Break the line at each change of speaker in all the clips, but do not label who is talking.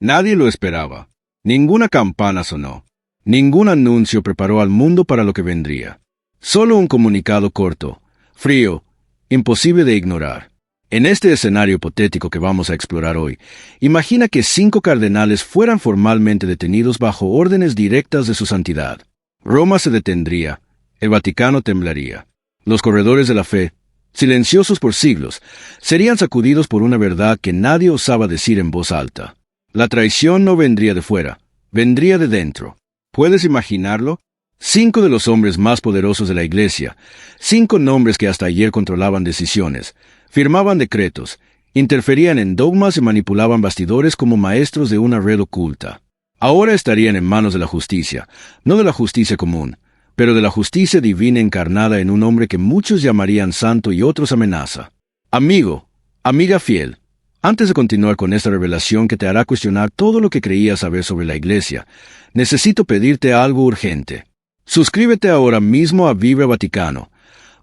Nadie lo esperaba. Ninguna campana sonó. Ningún anuncio preparó al mundo para lo que vendría. Solo un comunicado corto, frío, imposible de ignorar. En este escenario hipotético que vamos a explorar hoy, imagina que 5 cardenales fueran formalmente detenidos bajo órdenes directas de su santidad. Roma se detendría, el Vaticano temblaría. Los corredores de la fe, silenciosos por siglos, serían sacudidos por una verdad que nadie osaba decir en voz alta. La traición no vendría de fuera, vendría de dentro. ¿Puedes imaginarlo? 5 de los hombres más poderosos de la Iglesia, 5 nombres que hasta ayer controlaban decisiones, firmaban decretos, interferían en dogmas y manipulaban bastidores como maestros de una red oculta. Ahora estarían en manos de la justicia, no de la justicia común, pero de la justicia divina encarnada en un hombre que muchos llamarían santo y otros amenaza. Amigo, amiga fiel, antes de continuar con esta revelación que te hará cuestionar todo lo que creías saber sobre la Iglesia, necesito pedirte algo urgente. Suscríbete ahora mismo a Vibra Vaticano,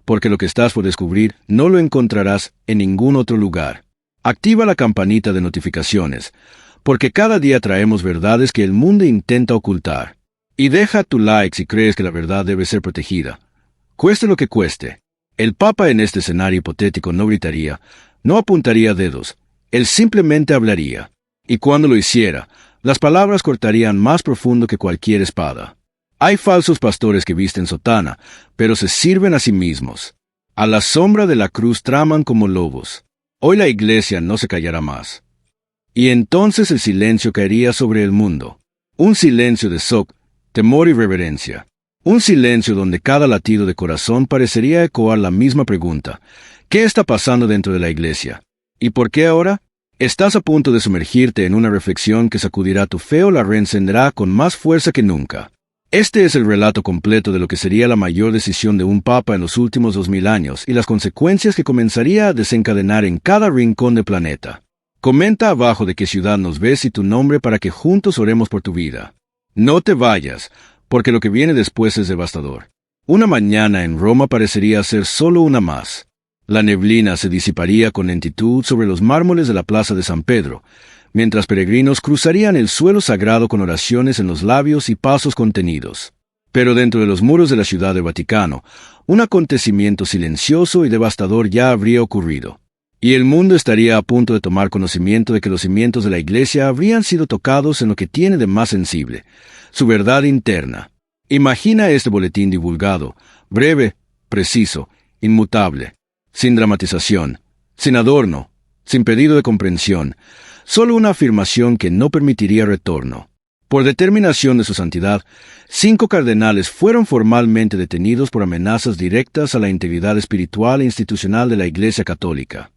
porque lo que estás por descubrir no lo encontrarás en ningún otro lugar. Activa la campanita de notificaciones, porque cada día traemos verdades que el mundo intenta ocultar. Y deja tu like si crees que la verdad debe ser protegida. Cueste lo que cueste. El Papa en este escenario hipotético no gritaría, no apuntaría dedos, él simplemente hablaría. Y cuando lo hiciera, las palabras cortarían más profundo que cualquier espada. Hay falsos pastores que visten sotana, pero se sirven a sí mismos. A la sombra de la cruz traman como lobos. Hoy la Iglesia no se callará más. Y entonces el silencio caería sobre el mundo. Un silencio de shock, temor y reverencia. Un silencio donde cada latido de corazón parecería ecoar la misma pregunta. ¿Qué está pasando dentro de la Iglesia? ¿Y por qué ahora? Estás a punto de sumergirte en una reflexión que sacudirá tu fe o la reencenderá con más fuerza que nunca. Este es el relato completo de lo que sería la mayor decisión de un papa en los últimos 2000 años y las consecuencias que comenzaría a desencadenar en cada rincón del planeta. Comenta abajo de qué ciudad nos ves y tu nombre para que juntos oremos por tu vida. No te vayas, porque lo que viene después es devastador. Una mañana en Roma parecería ser solo una más. La neblina se disiparía con lentitud sobre los mármoles de la plaza de San Pedro, mientras peregrinos cruzarían el suelo sagrado con oraciones en los labios y pasos contenidos. Pero dentro de los muros de la ciudad del Vaticano, un acontecimiento silencioso y devastador ya habría ocurrido. Y el mundo estaría a punto de tomar conocimiento de que los cimientos de la Iglesia habrían sido tocados en lo que tiene de más sensible, su verdad interna. Imagina este boletín divulgado, breve, preciso, inmutable, sin dramatización, sin adorno, sin pedido de comprensión, solo una afirmación que no permitiría retorno. Por determinación de su santidad, 5 cardenales fueron formalmente detenidos por amenazas directas a la integridad espiritual e institucional de la Iglesia Católica.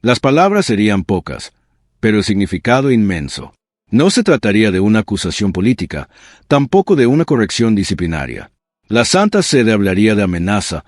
Las palabras serían pocas, pero el significado inmenso. No se trataría de una acusación política, tampoco de una corrección disciplinaria. La Santa Sede hablaría de amenaza,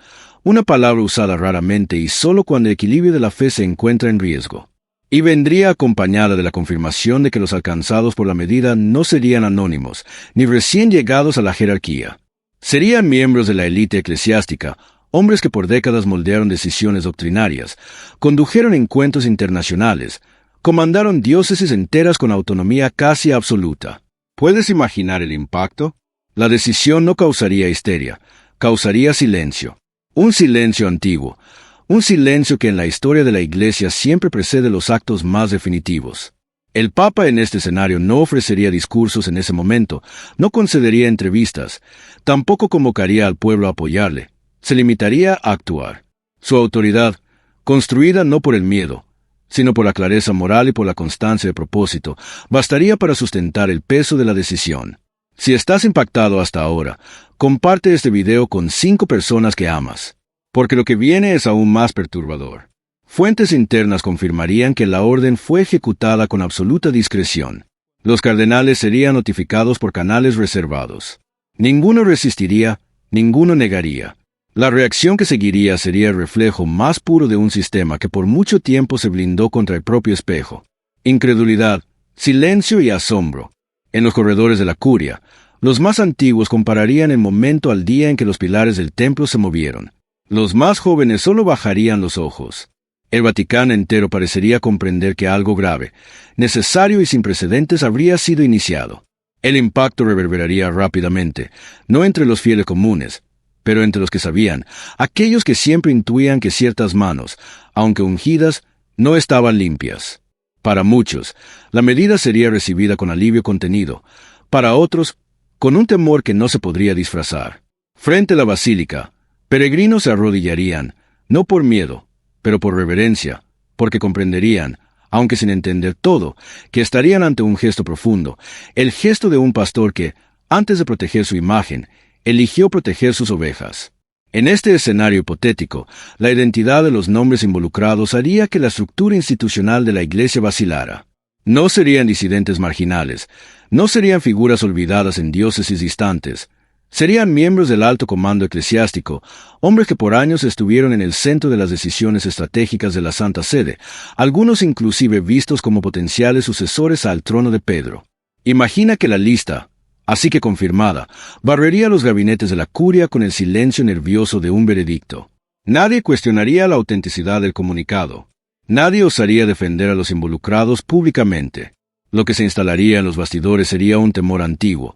una palabra usada raramente y solo cuando el equilibrio de la fe se encuentra en riesgo. Y vendría acompañada de la confirmación de que los alcanzados por la medida no serían anónimos, ni recién llegados a la jerarquía. Serían miembros de la élite eclesiástica, hombres que por décadas moldearon decisiones doctrinarias, condujeron encuentros internacionales, comandaron diócesis enteras con autonomía casi absoluta. ¿Puedes imaginar el impacto? La decisión no causaría histeria, causaría silencio. Un silencio antiguo, un silencio que en la historia de la Iglesia siempre precede los actos más definitivos. El Papa en este escenario no ofrecería discursos en ese momento, no concedería entrevistas, tampoco convocaría al pueblo a apoyarle, se limitaría a actuar. Su autoridad, construida no por el miedo, sino por la clareza moral y por la constancia de propósito, bastaría para sustentar el peso de la decisión. Si estás impactado hasta ahora, comparte este video con 5 personas que amas, porque lo que viene es aún más perturbador. Fuentes internas confirmarían que la orden fue ejecutada con absoluta discreción. Los cardenales serían notificados por canales reservados. Ninguno resistiría, ninguno negaría. La reacción que seguiría sería el reflejo más puro de un sistema que por mucho tiempo se blindó contra el propio espejo. Incredulidad, silencio y asombro. En los corredores de la curia, los más antiguos compararían el momento al día en que los pilares del templo se movieron. Los más jóvenes solo bajarían los ojos. El Vaticano entero parecería comprender que algo grave, necesario y sin precedentes habría sido iniciado. El impacto reverberaría rápidamente, no entre los fieles comunes, pero entre los que sabían, aquellos que siempre intuían que ciertas manos, aunque ungidas, no estaban limpias. Para muchos, la medida sería recibida con alivio contenido, para otros, con un temor que no se podría disfrazar. Frente a la basílica, peregrinos se arrodillarían, no por miedo, pero por reverencia, porque comprenderían, aunque sin entender todo, que estarían ante un gesto profundo, el gesto de un pastor que, antes de proteger su imagen, eligió proteger sus ovejas. En este escenario hipotético, la identidad de los nombres involucrados haría que la estructura institucional de la Iglesia vacilara. No serían disidentes marginales, no serían figuras olvidadas en diócesis distantes, serían miembros del alto comando eclesiástico, hombres que por años estuvieron en el centro de las decisiones estratégicas de la Santa Sede, algunos inclusive vistos como potenciales sucesores al trono de Pedro. Imagina que la lista, así que confirmada, barrería los gabinetes de la curia con el silencio nervioso de un veredicto. Nadie cuestionaría la autenticidad del comunicado. Nadie osaría defender a los involucrados públicamente. Lo que se instalaría en los bastidores sería un temor antiguo,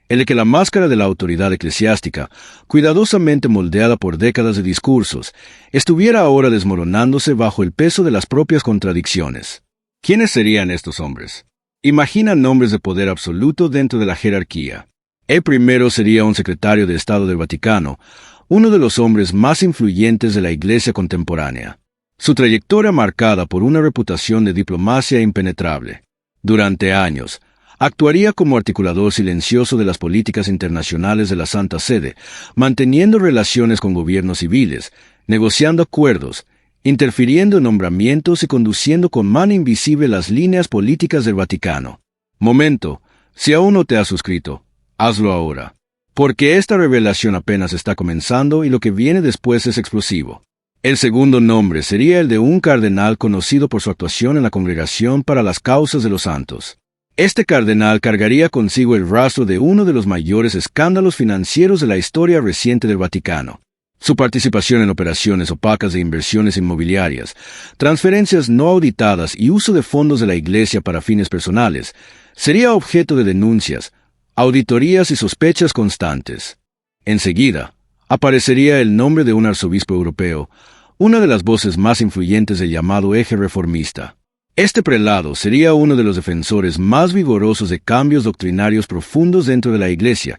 el de que la máscara de la autoridad eclesiástica, cuidadosamente moldeada por décadas de discursos, estuviera ahora desmoronándose bajo el peso de las propias contradicciones. ¿Quiénes serían estos hombres? Imagina nombres de poder absoluto dentro de la jerarquía. El primero sería un secretario de Estado del Vaticano, uno de los hombres más influyentes de la Iglesia contemporánea. Su trayectoria marcada por una reputación de diplomacia impenetrable. Durante años, actuaría como articulador silencioso de las políticas internacionales de la Santa Sede, manteniendo relaciones con gobiernos civiles, negociando acuerdos, interfiriendo en nombramientos y conduciendo con mano invisible las líneas políticas del Vaticano. Momento, si aún no te has suscrito, hazlo ahora, porque esta revelación apenas está comenzando y lo que viene después es explosivo. El segundo nombre sería el de un cardenal conocido por su actuación en la Congregación para las Causas de los Santos. Este cardenal cargaría consigo el rastro de uno de los mayores escándalos financieros de la historia reciente del Vaticano. Su participación en operaciones opacas de inversiones inmobiliarias, transferencias no auditadas y uso de fondos de la Iglesia para fines personales sería objeto de denuncias, auditorías y sospechas constantes. Enseguida, aparecería el nombre de un arzobispo europeo, una de las voces más influyentes del llamado eje reformista. Este prelado sería uno de los defensores más vigorosos de cambios doctrinarios profundos dentro de la Iglesia,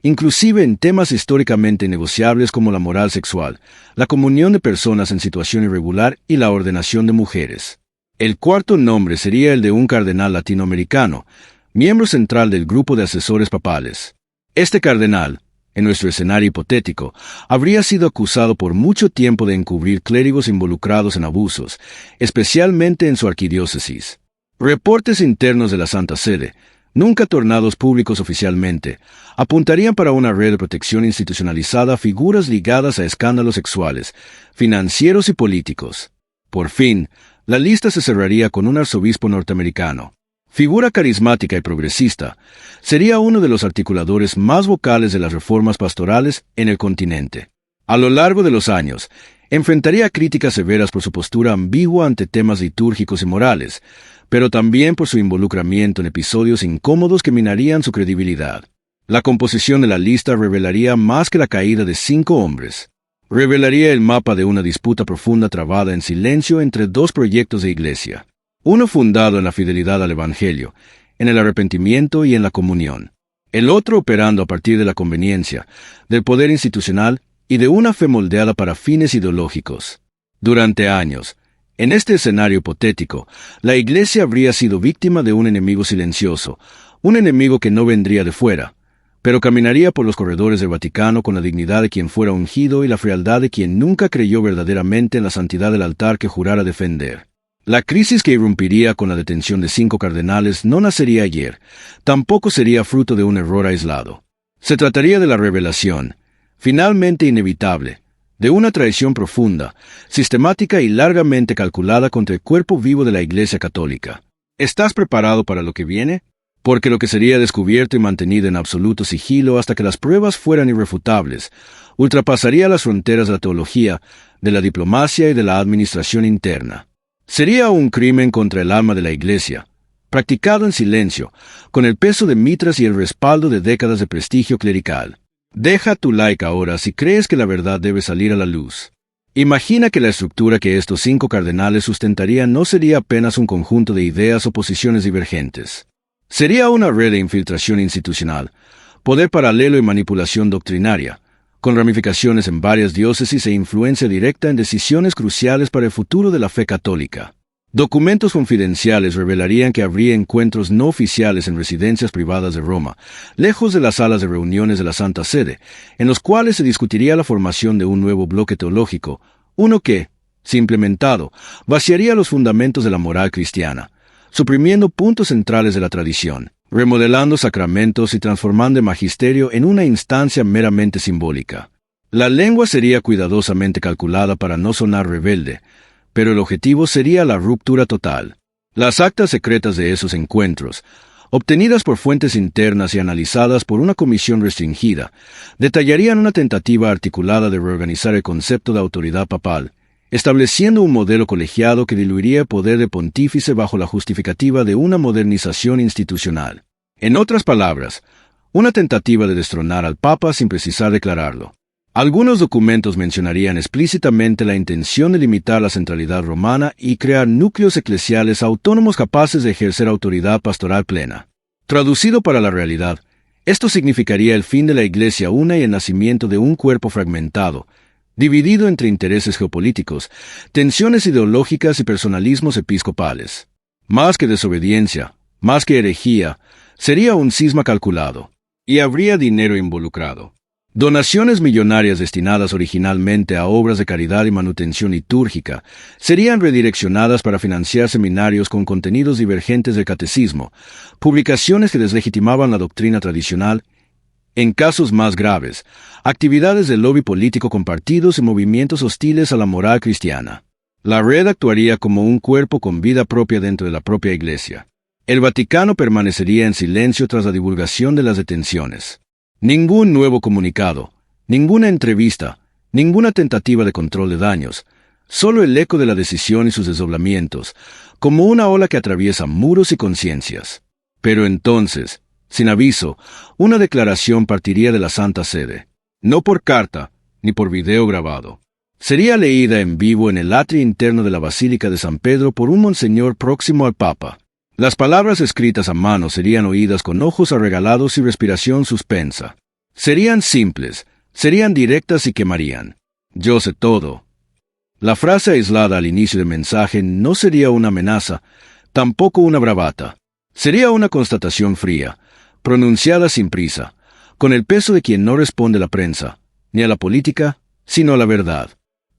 inclusive en temas históricamente negociables como la moral sexual, la comunión de personas en situación irregular y la ordenación de mujeres. El cuarto nombre sería el de un cardenal latinoamericano, miembro central del grupo de asesores papales. Este cardenal, en nuestro escenario hipotético, habría sido acusado por mucho tiempo de encubrir clérigos involucrados en abusos, especialmente en su arquidiócesis. Reportes internos de la Santa Sede, nunca tornados públicos oficialmente, apuntarían para una red de protección institucionalizada a figuras ligadas a escándalos sexuales, financieros y políticos. Por fin, la lista se cerraría con un arzobispo norteamericano. Figura carismática y progresista, sería uno de los articuladores más vocales de las reformas pastorales en el continente. A lo largo de los años, enfrentaría críticas severas por su postura ambigua ante temas litúrgicos y morales, pero también por su involucramiento en episodios incómodos que minarían su credibilidad. La composición de la lista revelaría más que la caída de 5 hombres. Revelaría el mapa de una disputa profunda trabada en silencio entre dos proyectos de iglesia. Uno fundado en la fidelidad al Evangelio, en el arrepentimiento y en la comunión. El otro operando a partir de la conveniencia, del poder institucional y de una fe moldeada para fines ideológicos. Durante años, en este escenario hipotético, la Iglesia habría sido víctima de un enemigo silencioso, un enemigo que no vendría de fuera, pero caminaría por los corredores del Vaticano con la dignidad de quien fuera ungido y la frialdad de quien nunca creyó verdaderamente en la santidad del altar que jurara defender. La crisis que irrumpiría con la detención de 5 cardenales no nacería ayer, tampoco sería fruto de un error aislado. Se trataría de la revelación, finalmente inevitable, de una traición profunda, sistemática y largamente calculada contra el cuerpo vivo de la Iglesia Católica. ¿Estás preparado para lo que viene? Porque lo que sería descubierto y mantenido en absoluto sigilo hasta que las pruebas fueran irrefutables, ultrapasaría las fronteras de la teología, de la diplomacia y de la administración interna. Sería un crimen contra el alma de la Iglesia, practicado en silencio, con el peso de mitras y el respaldo de décadas de prestigio clerical. Deja tu like ahora si crees que la verdad debe salir a la luz. Imagina que la estructura que estos 5 cardenales sustentarían no sería apenas un conjunto de ideas o posiciones divergentes. Sería una red de infiltración institucional, poder paralelo y manipulación doctrinaria, con ramificaciones en varias diócesis e influencia directa en decisiones cruciales para el futuro de la fe católica. Documentos confidenciales revelarían que habría encuentros no oficiales en residencias privadas de Roma, lejos de las salas de reuniones de la Santa Sede, en los cuales se discutiría la formación de un nuevo bloque teológico, uno que, si implementado, vaciaría los fundamentos de la moral cristiana, suprimiendo puntos centrales de la tradición, remodelando sacramentos y transformando el magisterio en una instancia meramente simbólica. La lengua sería cuidadosamente calculada para no sonar rebelde, pero el objetivo sería la ruptura total. Las actas secretas de esos encuentros, obtenidas por fuentes internas y analizadas por una comisión restringida, detallarían una tentativa articulada de reorganizar el concepto de autoridad papal, estableciendo un modelo colegiado que diluiría el poder de pontífice bajo la justificativa de una modernización institucional. En otras palabras, una tentativa de destronar al Papa sin precisar declararlo. Algunos documentos mencionarían explícitamente la intención de limitar la centralidad romana y crear núcleos eclesiales autónomos capaces de ejercer autoridad pastoral plena. Traducido para la realidad, esto significaría el fin de la Iglesia una y el nacimiento de un cuerpo fragmentado, dividido entre intereses geopolíticos, tensiones ideológicas y personalismos episcopales. Más que desobediencia, más que herejía, sería un cisma calculado, y habría dinero involucrado. Donaciones millonarias destinadas originalmente a obras de caridad y manutención litúrgica serían redireccionadas para financiar seminarios con contenidos divergentes del catecismo, publicaciones que deslegitimaban la doctrina tradicional. En casos más graves, actividades de lobby político compartidos y movimientos hostiles a la moral cristiana. La red actuaría como un cuerpo con vida propia dentro de la propia Iglesia. El Vaticano permanecería en silencio tras la divulgación de las detenciones. Ningún nuevo comunicado, ninguna entrevista, ninguna tentativa de control de daños, solo el eco de la decisión y sus desdoblamientos, como una ola que atraviesa muros y conciencias. Pero entonces, sin aviso, una declaración partiría de la Santa Sede, no por carta, ni por video grabado. Sería leída en vivo en el atrio interno de la Basílica de San Pedro por un monseñor próximo al Papa. Las palabras escritas a mano serían oídas con ojos arregalados y respiración suspensa. Serían simples, serían directas y quemarían. Yo sé todo. La frase aislada al inicio del mensaje no sería una amenaza, tampoco una bravata. Sería una constatación fría, pronunciada sin prisa, con el peso de quien no responde a la prensa, ni a la política, sino a la verdad.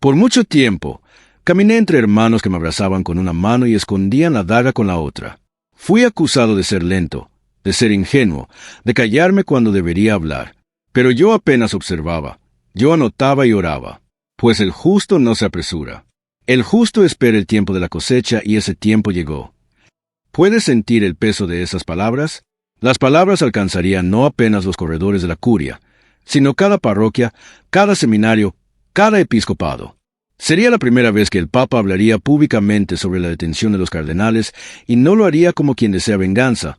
Por mucho tiempo, caminé entre hermanos que me abrazaban con una mano y escondían la daga con la otra. Fui acusado de ser lento, de ser ingenuo, de callarme cuando debería hablar. Pero yo apenas observaba, yo anotaba y oraba. Pues el justo no se apresura. El justo espera el tiempo de la cosecha y ese tiempo llegó. ¿Puedes sentir el peso de esas palabras? Las palabras alcanzarían no apenas los corredores de la curia, sino cada parroquia, cada seminario, cada episcopado. Sería la primera vez que el Papa hablaría públicamente sobre la detención de los cardenales y no lo haría como quien desea venganza,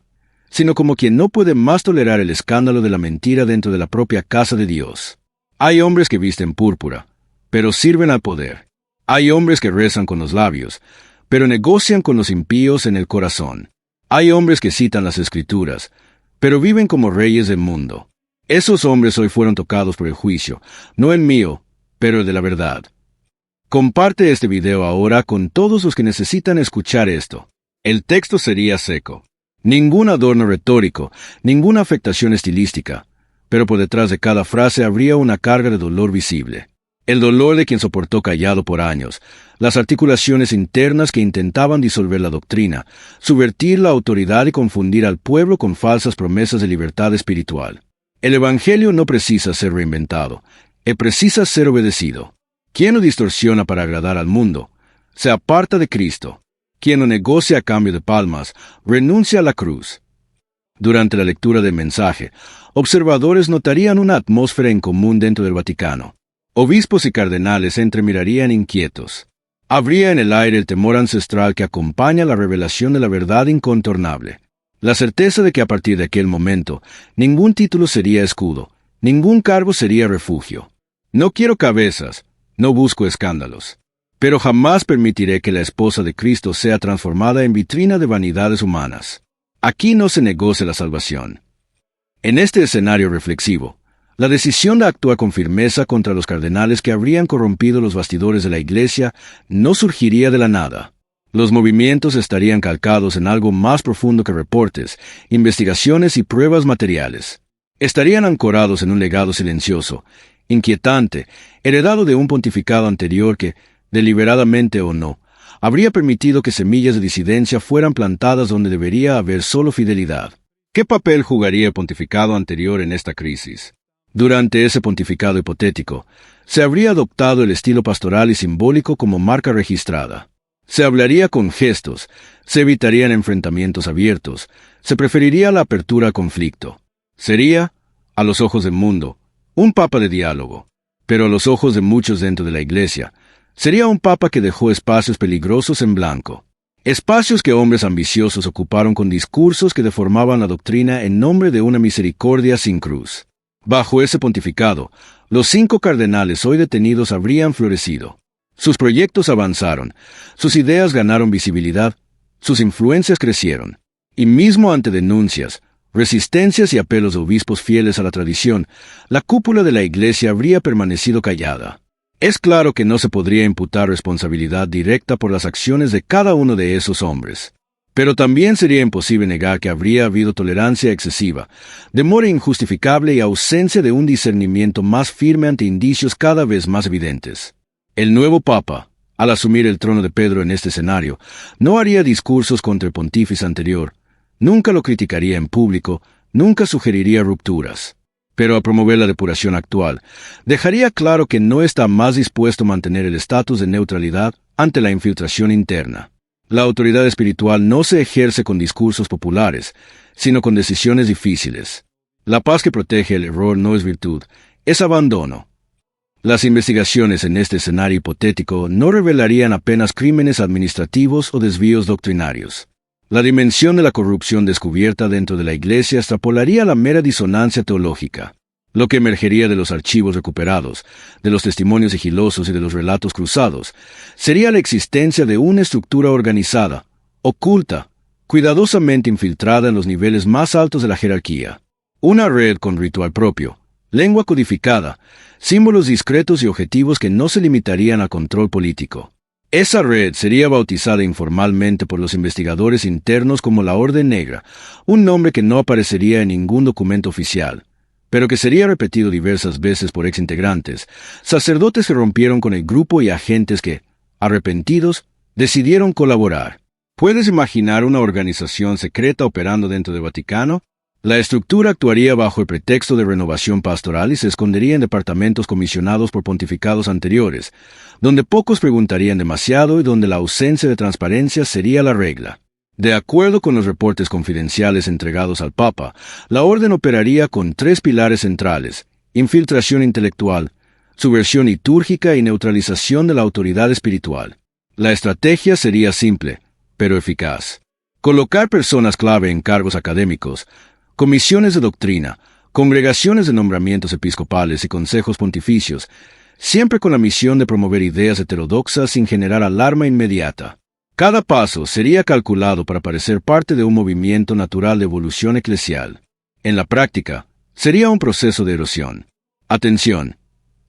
sino como quien no puede más tolerar el escándalo de la mentira dentro de la propia casa de Dios. Hay hombres que visten púrpura, pero sirven al poder. Hay hombres que rezan con los labios, pero negocian con los impíos en el corazón. Hay hombres que citan las Escrituras, pero viven como reyes del mundo. Esos hombres hoy fueron tocados por el juicio, no el mío, pero el de la verdad. Comparte este video ahora con todos los que necesitan escuchar esto. El texto sería seco. Ningún adorno retórico, ninguna afectación estilística, pero por detrás de cada frase habría una carga de dolor visible. El dolor de quien soportó callado por años, las articulaciones internas que intentaban disolver la doctrina, subvertir la autoridad y confundir al pueblo con falsas promesas de libertad espiritual. El Evangelio no precisa ser reinventado, precisa ser obedecido. Quien lo distorsiona para agradar al mundo, se aparta de Cristo. Quien lo negocia a cambio de palmas, renuncia a la cruz. Durante la lectura del mensaje, observadores notarían una atmósfera en común dentro del Vaticano. Obispos y cardenales se entremirarían inquietos. Habría en el aire el temor ancestral que acompaña la revelación de la verdad incontornable. La certeza de que a partir de aquel momento, ningún título sería escudo, ningún cargo sería refugio. No quiero cabezas, no busco escándalos. Pero jamás permitiré que la esposa de Cristo sea transformada en vitrina de vanidades humanas. Aquí no se negocia la salvación. En este escenario reflexivo, la decisión de actuar con firmeza contra los cardenales que habrían corrompido los bastidores de la Iglesia no surgiría de la nada. Los movimientos estarían calcados en algo más profundo que reportes, investigaciones y pruebas materiales. Estarían ancorados en un legado silencioso, inquietante, heredado de un pontificado anterior que, deliberadamente o no, habría permitido que semillas de disidencia fueran plantadas donde debería haber solo fidelidad. ¿Qué papel jugaría el pontificado anterior en esta crisis? Durante ese pontificado hipotético, se habría adoptado el estilo pastoral y simbólico como marca registrada. Se hablaría con gestos, se evitarían enfrentamientos abiertos, se preferiría la apertura al conflicto. Sería, a los ojos del mundo, un papa de diálogo, pero a los ojos de muchos dentro de la Iglesia, sería un papa que dejó espacios peligrosos en blanco. Espacios que hombres ambiciosos ocuparon con discursos que deformaban la doctrina en nombre de una misericordia sin cruz. Bajo ese pontificado, los 5 cardenales hoy detenidos habrían florecido. Sus proyectos avanzaron, sus ideas ganaron visibilidad, sus influencias crecieron. Y mismo ante denuncias, resistencias y apelos de obispos fieles a la tradición, la cúpula de la Iglesia habría permanecido callada. Es claro que no se podría imputar responsabilidad directa por las acciones de cada uno de esos hombres. Pero también sería imposible negar que habría habido tolerancia excesiva, demora injustificable y ausencia de un discernimiento más firme ante indicios cada vez más evidentes. El nuevo Papa, al asumir el trono de Pedro en este escenario, no haría discursos contra el pontífice anterior, nunca lo criticaría en público, nunca sugeriría rupturas. Pero al promover la depuración actual, dejaría claro que no está más dispuesto a mantener el estatus de neutralidad ante la infiltración interna. La autoridad espiritual no se ejerce con discursos populares, sino con decisiones difíciles. La paz que protege el error no es virtud, es abandono. Las investigaciones en este escenario hipotético no revelarían apenas crímenes administrativos o desvíos doctrinarios. La dimensión de la corrupción descubierta dentro de la Iglesia extrapolaría la mera disonancia teológica. Lo que emergería de los archivos recuperados, de los testimonios sigilosos y de los relatos cruzados, sería la existencia de una estructura organizada, oculta, cuidadosamente infiltrada en los niveles más altos de la jerarquía. Una red con ritual propio, lengua codificada, símbolos discretos y objetivos que no se limitarían al control político. Esa red sería bautizada informalmente por los investigadores internos como la Orden Negra, un nombre que no aparecería en ningún documento oficial, pero que sería repetido diversas veces por exintegrantes, sacerdotes que rompieron con el grupo y agentes que, arrepentidos, decidieron colaborar. ¿Puedes imaginar una organización secreta operando dentro del Vaticano? La estructura actuaría bajo el pretexto de renovación pastoral y se escondería en departamentos comisionados por pontificados anteriores, donde pocos preguntarían demasiado y donde la ausencia de transparencia sería la regla. De acuerdo con los reportes confidenciales entregados al Papa, la orden operaría con 3 pilares centrales: infiltración intelectual, subversión litúrgica y neutralización de la autoridad espiritual. La estrategia sería simple, pero eficaz. Colocar personas clave en cargos académicos, comisiones de doctrina, congregaciones de nombramientos episcopales y consejos pontificios, siempre con la misión de promover ideas heterodoxas sin generar alarma inmediata. Cada paso sería calculado para parecer parte de un movimiento natural de evolución eclesial. En la práctica, sería un proceso de erosión. Atención.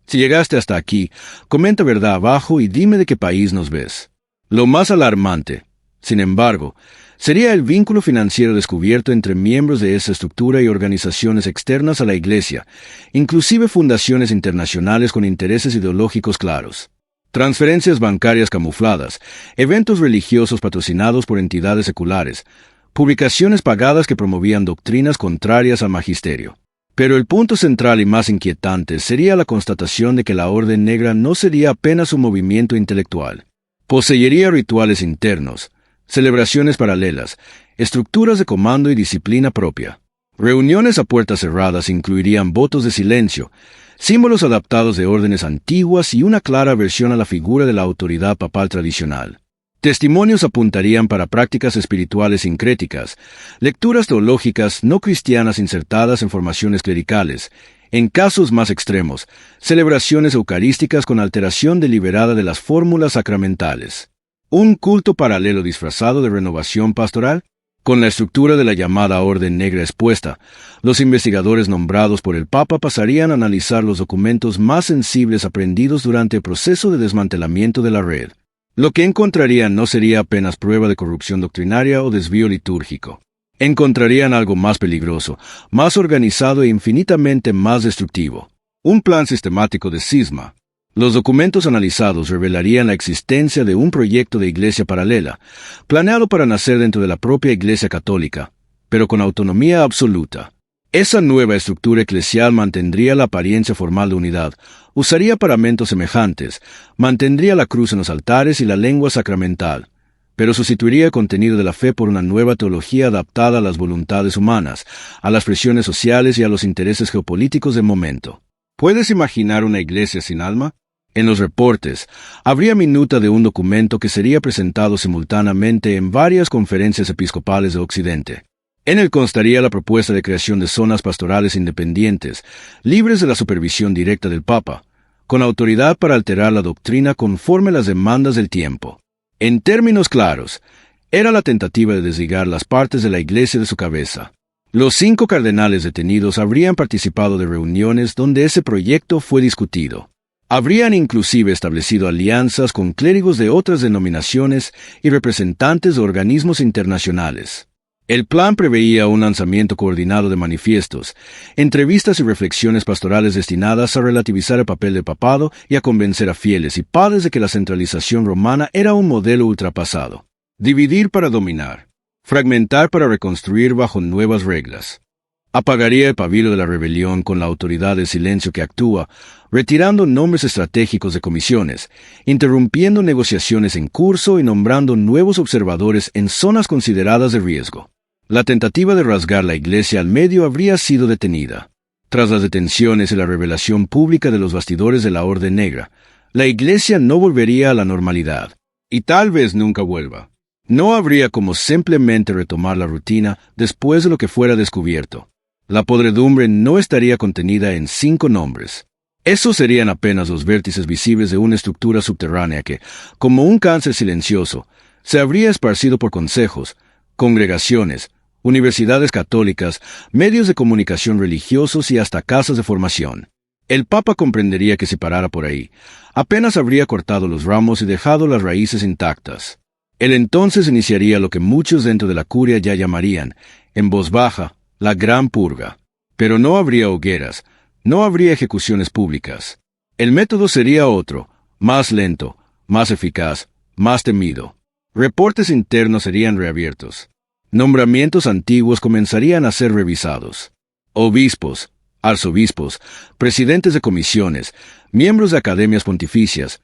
Si llegaste hasta aquí, comenta verdad abajo y dime de qué país nos ves. Lo más alarmante, sin embargo, sería el vínculo financiero descubierto entre miembros de esa estructura y organizaciones externas a la Iglesia, inclusive fundaciones internacionales con intereses ideológicos claros. Transferencias bancarias camufladas, eventos religiosos patrocinados por entidades seculares, publicaciones pagadas que promovían doctrinas contrarias al magisterio. Pero el punto central y más inquietante sería la constatación de que la Orden Negra no sería apenas un movimiento intelectual. Poseería rituales internos, celebraciones paralelas, estructuras de comando y disciplina propia. Reuniones a puertas cerradas incluirían votos de silencio, símbolos adaptados de órdenes antiguas y una clara aversión a la figura de la autoridad papal tradicional. Testimonios apuntarían para prácticas espirituales sincréticas, lecturas teológicas no cristianas insertadas en formaciones clericales, en casos más extremos, celebraciones eucarísticas con alteración deliberada de las fórmulas sacramentales. ¿Un culto paralelo disfrazado de renovación pastoral? Con la estructura de la llamada Orden Negra expuesta, los investigadores nombrados por el Papa pasarían a analizar los documentos más sensibles aprendidos durante el proceso de desmantelamiento de la red. Lo que encontrarían no sería apenas prueba de corrupción doctrinaria o desvío litúrgico. Encontrarían algo más peligroso, más organizado e infinitamente más destructivo. Un plan sistemático de cisma. Los documentos analizados revelarían la existencia de un proyecto de iglesia paralela, planeado para nacer dentro de la propia Iglesia Católica, pero con autonomía absoluta. Esa nueva estructura eclesial mantendría la apariencia formal de unidad, usaría paramentos semejantes, mantendría la cruz en los altares y la lengua sacramental, pero sustituiría el contenido de la fe por una nueva teología adaptada a las voluntades humanas, a las presiones sociales y a los intereses geopolíticos del momento. ¿Puedes imaginar una iglesia sin alma? En los reportes, habría minuta de un documento que sería presentado simultáneamente en varias conferencias episcopales de Occidente. En él constaría la propuesta de creación de zonas pastorales independientes, libres de la supervisión directa del Papa, con autoridad para alterar la doctrina conforme a las demandas del tiempo. En términos claros, era la tentativa de desligar las partes de la Iglesia de su cabeza. Los 5 cardenales detenidos habrían participado de reuniones donde ese proyecto fue discutido. Habrían inclusive establecido alianzas con clérigos de otras denominaciones y representantes de organismos internacionales. El plan preveía un lanzamiento coordinado de manifiestos, entrevistas y reflexiones pastorales destinadas a relativizar el papel del papado y a convencer a fieles y padres de que la centralización romana era un modelo ultrapasado. Dividir para dominar, fragmentar para reconstruir bajo nuevas reglas. Apagaría el pabilo de la rebelión con la autoridad del silencio que actúa, retirando nombres estratégicos de comisiones, interrumpiendo negociaciones en curso y nombrando nuevos observadores en zonas consideradas de riesgo. La tentativa de rasgar la Iglesia al medio habría sido detenida. Tras las detenciones y la revelación pública de los bastidores de la Orden Negra, la Iglesia no volvería a la normalidad. Y tal vez nunca vuelva. No habría como simplemente retomar la rutina después de lo que fuera descubierto. La podredumbre no estaría contenida en 5 nombres. Esos serían apenas los vértices visibles de una estructura subterránea que, como un cáncer silencioso, se habría esparcido por consejos, congregaciones, universidades católicas, medios de comunicación religiosos y hasta casas de formación. El Papa comprendería que si parara por ahí, apenas habría cortado los ramos y dejado las raíces intactas. Él entonces iniciaría lo que muchos dentro de la curia ya llamarían, en voz baja, la Gran Purga. Pero no habría hogueras, no habría ejecuciones públicas. El método sería otro, más lento, más eficaz, más temido. Reportes internos serían reabiertos. Nombramientos antiguos comenzarían a ser revisados. Obispos, arzobispos, presidentes de comisiones, miembros de academias pontificias,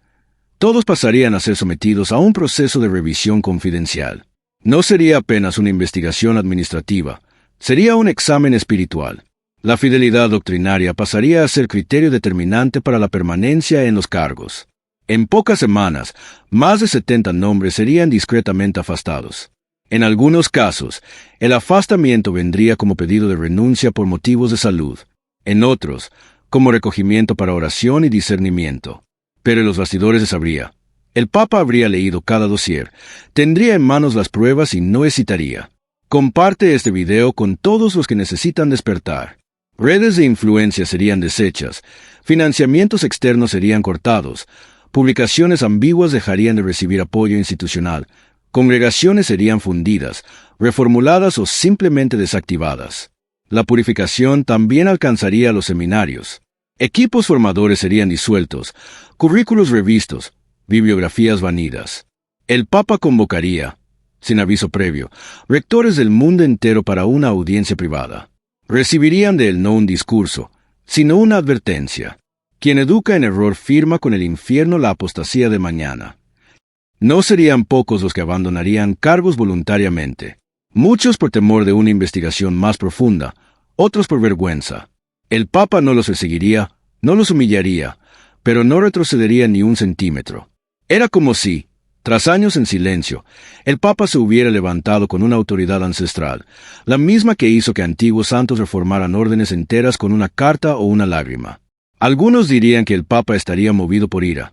todos pasarían a ser sometidos a un proceso de revisión confidencial. No sería apenas una investigación administrativa, sería un examen espiritual. La fidelidad doctrinaria pasaría a ser criterio determinante para la permanencia en los cargos. En pocas semanas, más de 70 nombres serían discretamente afastados. En algunos casos, el afastamiento vendría como pedido de renuncia por motivos de salud. En otros, como recogimiento para oración y discernimiento. Pero en los bastidores se sabría. El Papa habría leído cada dossier, tendría en manos las pruebas y no hesitaría. Comparte este video con todos los que necesitan despertar. Redes de influencia serían deshechas, financiamientos externos serían cortados, publicaciones ambiguas dejarían de recibir apoyo institucional, congregaciones serían fundidas, reformuladas o simplemente desactivadas. La purificación también alcanzaría a los seminarios. Equipos formadores serían disueltos, currículos revistos, bibliografías banidas. El Papa convocaría, sin aviso previo, rectores del mundo entero para una audiencia privada. Recibirían de él no un discurso, sino una advertencia. Quien educa en error firma con el infierno la apostasía de mañana. No serían pocos los que abandonarían cargos voluntariamente. Muchos por temor de una investigación más profunda, otros por vergüenza. El Papa no los perseguiría, no los humillaría, pero no retrocedería ni un centímetro. Era como si, tras años en silencio, el Papa se hubiera levantado con una autoridad ancestral, la misma que hizo que antiguos santos reformaran órdenes enteras con una carta o una lágrima. Algunos dirían que el Papa estaría movido por ira,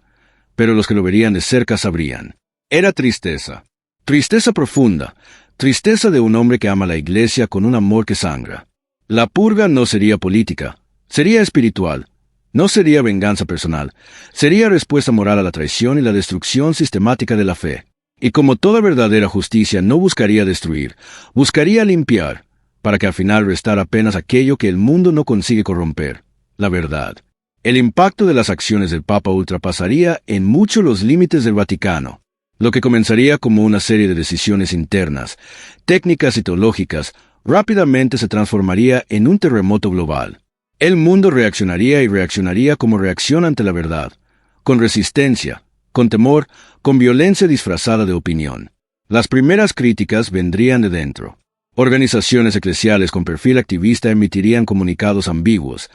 pero los que lo verían de cerca sabrían. Era tristeza. Tristeza profunda, tristeza de un hombre que ama la Iglesia con un amor que sangra. La purga no sería política, sería espiritual. No sería venganza personal, sería respuesta moral a la traición y la destrucción sistemática de la fe. Y como toda verdadera justicia no buscaría destruir, buscaría limpiar, para que al final restara apenas aquello que el mundo no consigue corromper, la verdad. El impacto de las acciones del Papa ultrapasaría en mucho los límites del Vaticano. Lo que comenzaría como una serie de decisiones internas, técnicas y teológicas, rápidamente se transformaría en un terremoto global. El mundo reaccionaría y reaccionaría como reacción ante la verdad, con resistencia, con temor, con violencia disfrazada de opinión. Las primeras críticas vendrían de dentro. Organizaciones eclesiales con perfil activista emitirían comunicados ambiguos,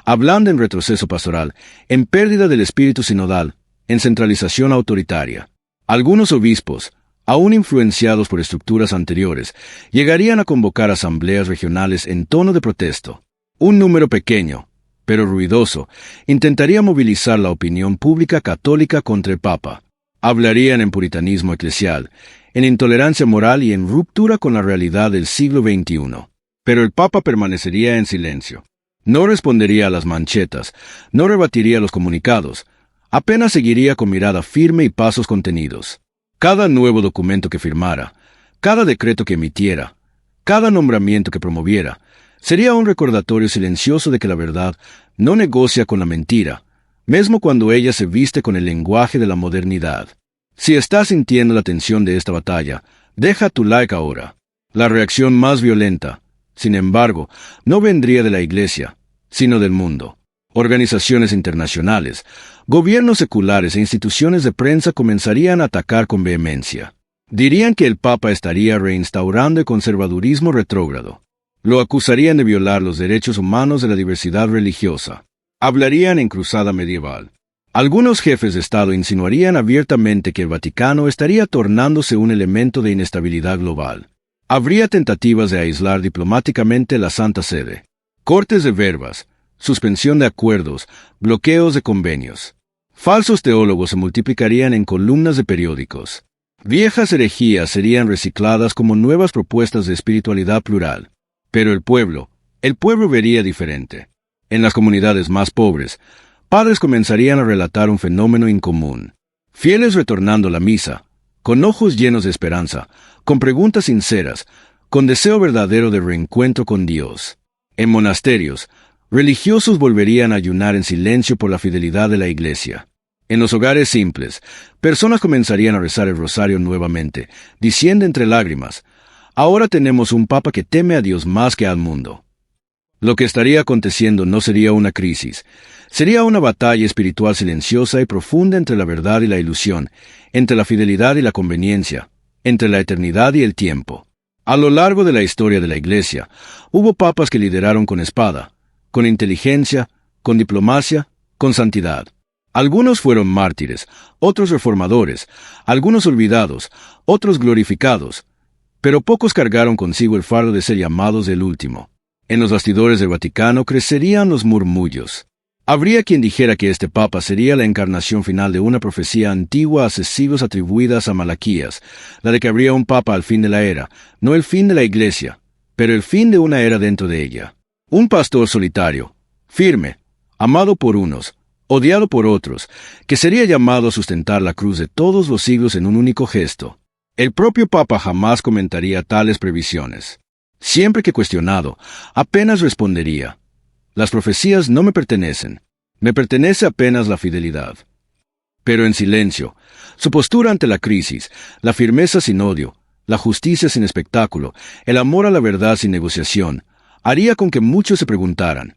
hablando en retroceso pastoral, en pérdida del espíritu sinodal, en centralización autoritaria. Algunos obispos, aún influenciados por estructuras anteriores, llegarían a convocar asambleas regionales en tono de protesto. Un número pequeño, pero ruidoso, intentaría movilizar la opinión pública católica contra el Papa. Hablarían en puritanismo eclesial, en intolerancia moral y en ruptura con la realidad del siglo XXI. Pero el Papa permanecería en silencio. No respondería a las manchetas, no rebatiría los comunicados, apenas seguiría con mirada firme y pasos contenidos. Cada nuevo documento que firmara, cada decreto que emitiera, cada nombramiento que promoviera, sería un recordatorio silencioso de que la verdad no negocia con la mentira, mesmo cuando ella se viste con el lenguaje de la modernidad. Si estás sintiendo la tensión de esta batalla, deja tu like ahora. La reacción más violenta, sin embargo, no vendría de la Iglesia, sino del mundo. Organizaciones internacionales, gobiernos seculares e instituciones de prensa comenzarían a atacar con vehemencia. Dirían que el Papa estaría reinstaurando el conservadurismo retrógrado. Lo acusarían de violar los derechos humanos de la diversidad religiosa. Hablarían en cruzada medieval. Algunos jefes de Estado insinuarían abiertamente que el Vaticano estaría tornándose un elemento de inestabilidad global. Habría tentativas de aislar diplomáticamente la Santa Sede. Cortes de verbas, suspensión de acuerdos, bloqueos de convenios. Falsos teólogos se multiplicarían en columnas de periódicos. Viejas herejías serían recicladas como nuevas propuestas de espiritualidad plural. Pero el pueblo vería diferente. En las comunidades más pobres, padres comenzarían a relatar un fenómeno incomún. Fieles retornando la misa, con ojos llenos de esperanza, con preguntas sinceras, con deseo verdadero de reencuentro con Dios. En monasterios, religiosos volverían a ayunar en silencio por la fidelidad de la Iglesia. En los hogares simples, personas comenzarían a rezar el rosario nuevamente, diciendo entre lágrimas: ahora tenemos un Papa que teme a Dios más que al mundo. Lo que estaría aconteciendo no sería una crisis, sería una batalla espiritual silenciosa y profunda entre la verdad y la ilusión, entre la fidelidad y la conveniencia, entre la eternidad y el tiempo. A lo largo de la historia de la Iglesia, hubo papas que lideraron con espada, con inteligencia, con diplomacia, con santidad. Algunos fueron mártires, otros reformadores, algunos olvidados, otros glorificados, pero pocos cargaron consigo el fardo de ser llamados el último. En los bastidores del Vaticano crecerían los murmullos. Habría quien dijera que este papa sería la encarnación final de una profecía antigua a siglos atribuidas a Malaquías, la de que habría un papa al fin de la era, no el fin de la Iglesia, pero el fin de una era dentro de ella. Un pastor solitario, firme, amado por unos, odiado por otros, que sería llamado a sustentar la cruz de todos los siglos en un único gesto. El propio Papa jamás comentaría tales previsiones. Siempre que cuestionado, apenas respondería: las profecías no me pertenecen, me pertenece apenas la fidelidad. Pero en silencio, su postura ante la crisis, la firmeza sin odio, la justicia sin espectáculo, el amor a la verdad sin negociación, haría con que muchos se preguntaran: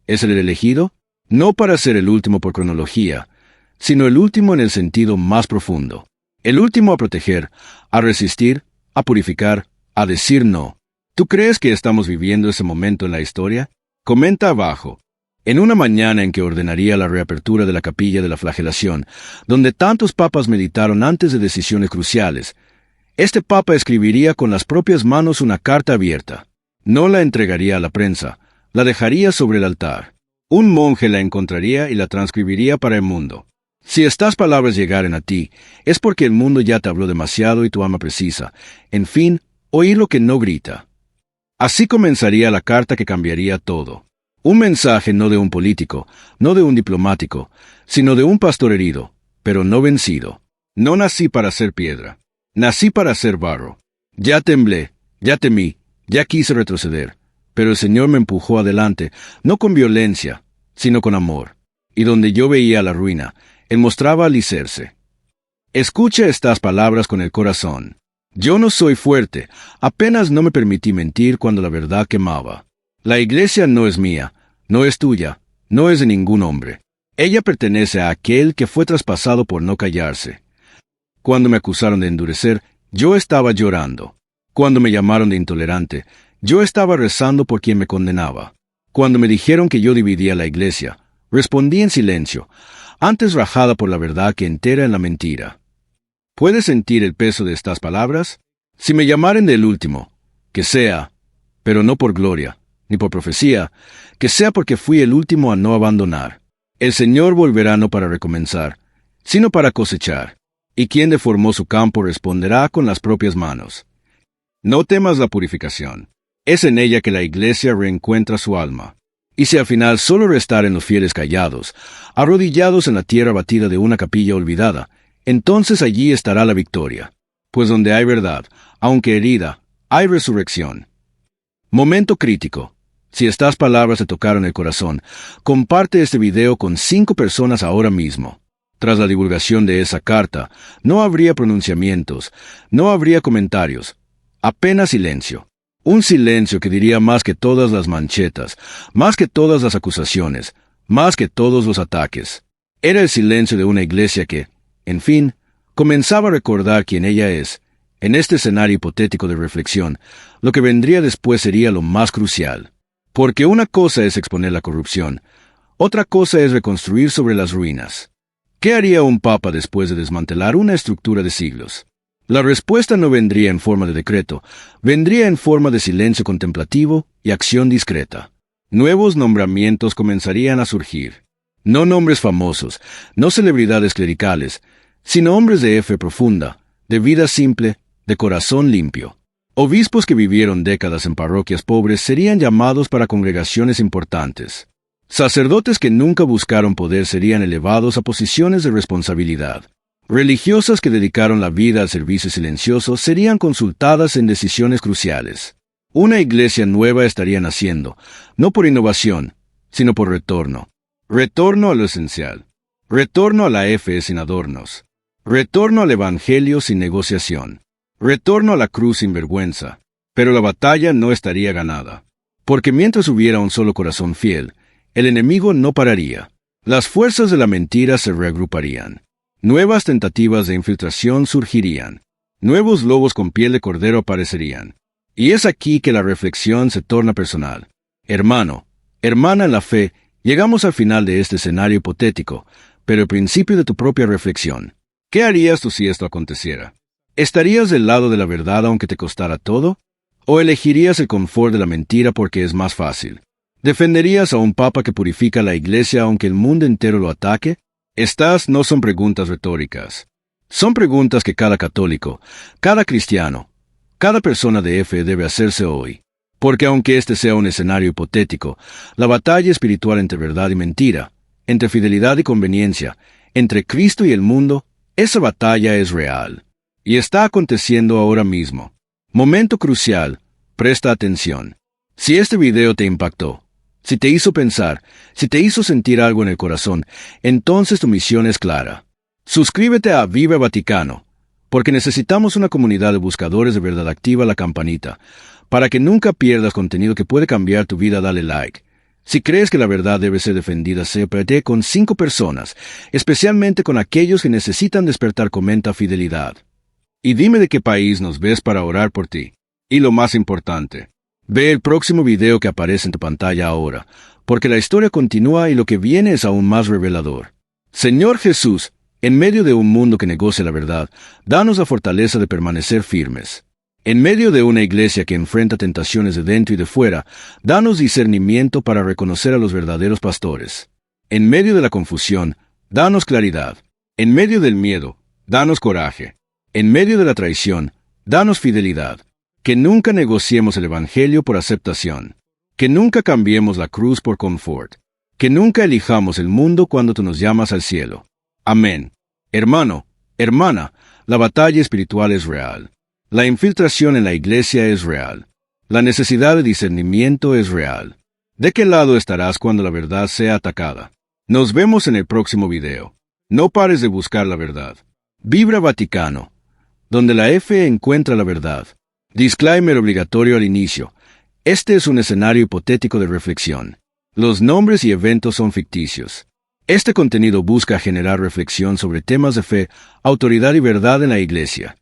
¿es él el elegido? No para ser el último por cronología, sino el último en el sentido más profundo. El último a proteger, a resistir, a purificar, a decir no. ¿Tú crees que estamos viviendo ese momento en la historia? Comenta abajo. En una mañana en que ordenaría la reapertura de la capilla de la flagelación, donde tantos papas meditaron antes de decisiones cruciales, este papa escribiría con las propias manos una carta abierta. No la entregaría a la prensa, la dejaría sobre el altar. Un monje la encontraría y la transcribiría para el mundo. Si estas palabras llegaren a ti, es porque el mundo ya te habló demasiado y tu alma precisa. En fin, oír lo que no grita. Así comenzaría la carta que cambiaría todo. Un mensaje no de un político, no de un diplomático, sino de un pastor herido, pero no vencido. No nací para ser piedra. Nací para ser barro. Ya temblé, ya temí, ya quise retroceder, pero el Señor me empujó adelante, no con violencia, sino con amor. Y donde yo veía la ruina, Él mostraba alicerce. Escucha estas palabras con el corazón. Yo no soy fuerte, apenas no me permití mentir cuando la verdad quemaba. La iglesia no es mía, no es tuya, no es de ningún hombre. Ella pertenece a aquel que fue traspasado por no callarse. Cuando me acusaron de endurecer, yo estaba llorando. Cuando me llamaron de intolerante, yo estaba rezando por quien me condenaba. Cuando me dijeron que yo dividía la iglesia, respondí en silencio, antes rajada por la verdad que entera en la mentira. ¿Puedes sentir el peso de estas palabras? Si me llamaren del último, que sea, pero no por gloria, ni por profecía, que sea porque fui el último a no abandonar. El Señor volverá no para recomenzar, sino para cosechar. Y quien deformó su campo responderá con las propias manos. No temas la purificación. Es en ella que la iglesia reencuentra su alma. Y si al final solo restaren los fieles callados, arrodillados en la tierra batida de una capilla olvidada, entonces allí estará la victoria. Pues donde hay verdad, aunque herida, hay resurrección. Momento crítico. Si estas palabras te tocaron el corazón, comparte este video con 5 personas ahora mismo. Tras la divulgación de esa carta, no habría pronunciamientos, no habría comentarios, apenas silencio. Un silencio que diría más que todas las manchetas, más que todas las acusaciones, más que todos los ataques. Era el silencio de una iglesia que, en fin, comenzaba a recordar quién ella es. En este escenario hipotético de reflexión, lo que vendría después sería lo más crucial. Porque una cosa es exponer la corrupción, otra cosa es reconstruir sobre las ruinas. ¿Qué haría un papa después de desmantelar una estructura de siglos? La respuesta no vendría en forma de decreto, vendría en forma de silencio contemplativo y acción discreta. Nuevos nombramientos comenzarían a surgir. No nombres famosos, no celebridades clericales, sino hombres de fe profunda, de vida simple, de corazón limpio. Obispos que vivieron décadas en parroquias pobres serían llamados para congregaciones importantes. Sacerdotes que nunca buscaron poder serían elevados a posiciones de responsabilidad. Religiosas que dedicaron la vida al servicio silencioso serían consultadas en decisiones cruciales. Una iglesia nueva estaría naciendo, no por innovación, sino por retorno. Retorno a lo esencial. Retorno a la fe sin adornos. Retorno al evangelio sin negociación. Retorno a la cruz sin vergüenza. Pero la batalla no estaría ganada. Porque mientras hubiera un solo corazón fiel, el enemigo no pararía. Las fuerzas de la mentira se reagruparían. Nuevas tentativas de infiltración surgirían. Nuevos lobos con piel de cordero aparecerían. Y es aquí que la reflexión se torna personal. Hermano, hermana en la fe, llegamos al final de este escenario hipotético, pero el principio de tu propia reflexión. ¿Qué harías tú si esto aconteciera? ¿Estarías del lado de la verdad aunque te costara todo? ¿O elegirías el confort de la mentira porque es más fácil? ¿Defenderías a un papa que purifica la iglesia aunque el mundo entero lo ataque? Estas no son preguntas retóricas. Son preguntas que cada católico, cada cristiano, cada persona de fe debe hacerse hoy. Porque aunque este sea un escenario hipotético, la batalla espiritual entre verdad y mentira, entre fidelidad y conveniencia, entre Cristo y el mundo, esa batalla es real. Y está aconteciendo ahora mismo. Momento crucial, presta atención. Si este video te impactó, si te hizo pensar, si te hizo sentir algo en el corazón, entonces tu misión es clara. Suscríbete a Vive Vaticano, porque necesitamos una comunidad de buscadores de verdad. Activa la campanita. Para que nunca pierdas contenido que puede cambiar tu vida, dale like. Si crees que la verdad debe ser defendida, séparate con 5 personas, especialmente con aquellos que necesitan despertar. Comenta fidelidad. Y dime de qué país nos ves para orar por ti. Y lo más importante, Ve el próximo video que aparece en tu pantalla ahora, porque la historia continúa y lo que viene es aún más revelador. Señor Jesús, en medio de un mundo que negocia la verdad, danos la fortaleza de permanecer firmes. En medio de una iglesia que enfrenta tentaciones de dentro y de fuera, danos discernimiento para reconocer a los verdaderos pastores. En medio de la confusión, danos claridad. En medio del miedo, danos coraje. En medio de la traición, danos fidelidad. Que nunca negociemos el Evangelio por aceptación. Que nunca cambiemos la cruz por confort. Que nunca elijamos el mundo cuando tú nos llamas al cielo. Amén. Hermano, hermana, la batalla espiritual es real. La infiltración en la iglesia es real. La necesidad de discernimiento es real. ¿De qué lado estarás cuando la verdad sea atacada? Nos vemos en el próximo video. No pares de buscar la verdad. Vibra Vaticano, donde la F encuentra la verdad. Disclaimer obligatorio al inicio. Este es un escenario hipotético de reflexión. Los nombres y eventos son ficticios. Este contenido busca generar reflexión sobre temas de fe, autoridad y verdad en la iglesia.